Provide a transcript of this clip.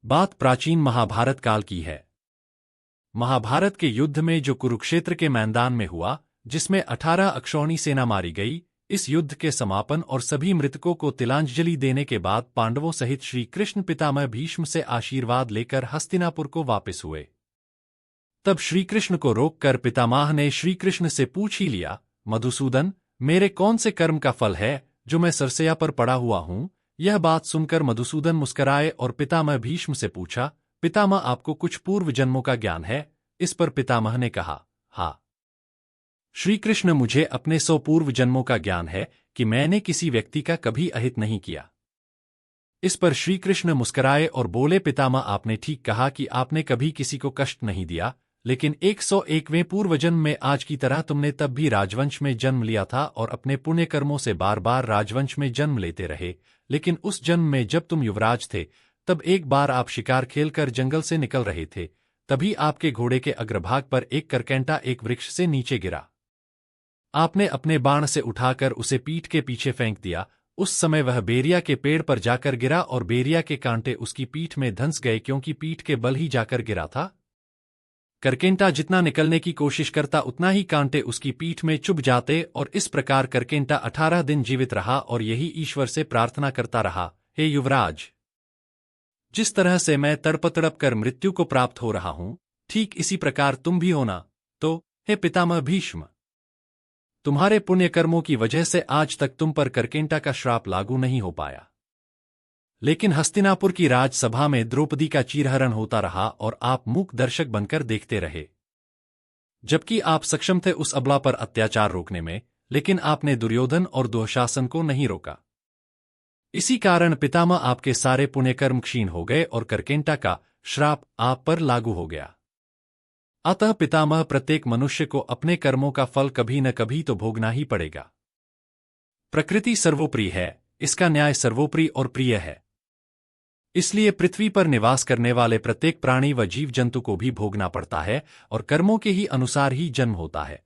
बात प्राचीन महाभारत काल की है। महाभारत के युद्ध में जो कुरुक्षेत्र के मैदान में हुआ, जिसमें 18 अक्षौणी सेना मारी गई, इस युद्ध के समापन और सभी मृतकों को तिलांजलि देने के बाद पांडवों सहित श्री कृष्ण पितामह भीष्म से आशीर्वाद लेकर हस्तिनापुर को वापस हुए। तब श्रीकृष्ण को रोककर पितामह ने श्रीकृष्ण से पूछ ही लिया, मधुसूदन, मेरे कौन से कर्म का फल है जो मैं सरसैया पर पड़ा हुआ हूं? यह बात सुनकर मधुसूदन मुस्कराए और पितामह भीष्म से पूछा, पितामह आपको कुछ पूर्व जन्मों का ज्ञान है? इस पर पितामह ने कहा, हाँ श्रीकृष्ण, मुझे अपने 100 पूर्व जन्मों का ज्ञान है कि मैंने किसी व्यक्ति का कभी अहित नहीं किया। इस पर श्रीकृष्ण मुस्कराए और बोले, पितामह आपने ठीक कहा कि आपने कभी किसी को कष्ट नहीं दिया, लेकिन 101वें पूर्व जन्म में आज की तरह तुमने तब भी राजवंश में जन्म लिया था और अपने पुण्य कर्मों से बार बार राजवंश में जन्म लेते रहे। लेकिन उस जन्म में जब तुम युवराज थे, तब एक बार आप शिकार खेलकर जंगल से निकल रहे थे, तभी आपके घोड़े के अग्रभाग पर एक करकेंटा एक वृक्ष से नीचे गिरा। आपने अपने बाण से उठाकर उसे पीठ के पीछे फेंक दिया। उस समय वह बेरिया के पेड़ पर जाकर गिरा और बेरिया के कांटे उसकी पीठ में धंस गए, क्योंकि पीठ के बल ही जाकर गिरा था। करकेंटा जितना निकलने की कोशिश करता उतना ही कांटे उसकी पीठ में चुभ जाते और इस प्रकार करकेंटा 18 दिन जीवित रहा और यही ईश्वर से प्रार्थना करता रहा, हे युवराज, जिस तरह से मैं तड़प तड़प कर मृत्यु को प्राप्त हो रहा हूं, ठीक इसी प्रकार तुम भी होना। तो हे पितामह भीष्म, तुम्हारे पुण्य कर्मों की वजह से आज तक तुम पर करकेंटा का श्राप लागू नहीं हो पाया। लेकिन हस्तिनापुर की राजसभा में द्रौपदी का चीरहरण होता रहा और आप मूक दर्शक बनकर देखते रहे, जबकि आप सक्षम थे उस अबला पर अत्याचार रोकने में, लेकिन आपने दुर्योधन और दुःशासन को नहीं रोका। इसी कारण पितामह आपके सारे पुण्यकर्म क्षीण हो गए और करकेंटा का श्राप आप पर लागू हो गया। अतः पितामह, प्रत्येक मनुष्य को अपने कर्मों का फल कभी न कभी तो भोगना ही पड़ेगा। प्रकृति सर्वोपरि है, इसका न्याय सर्वोपरि और प्रिय है। इसलिए पृथ्वी पर निवास करने वाले प्रत्येक प्राणी व जीव जंतु को भी भोगना पड़ता है और कर्मों के ही अनुसार ही जन्म होता है।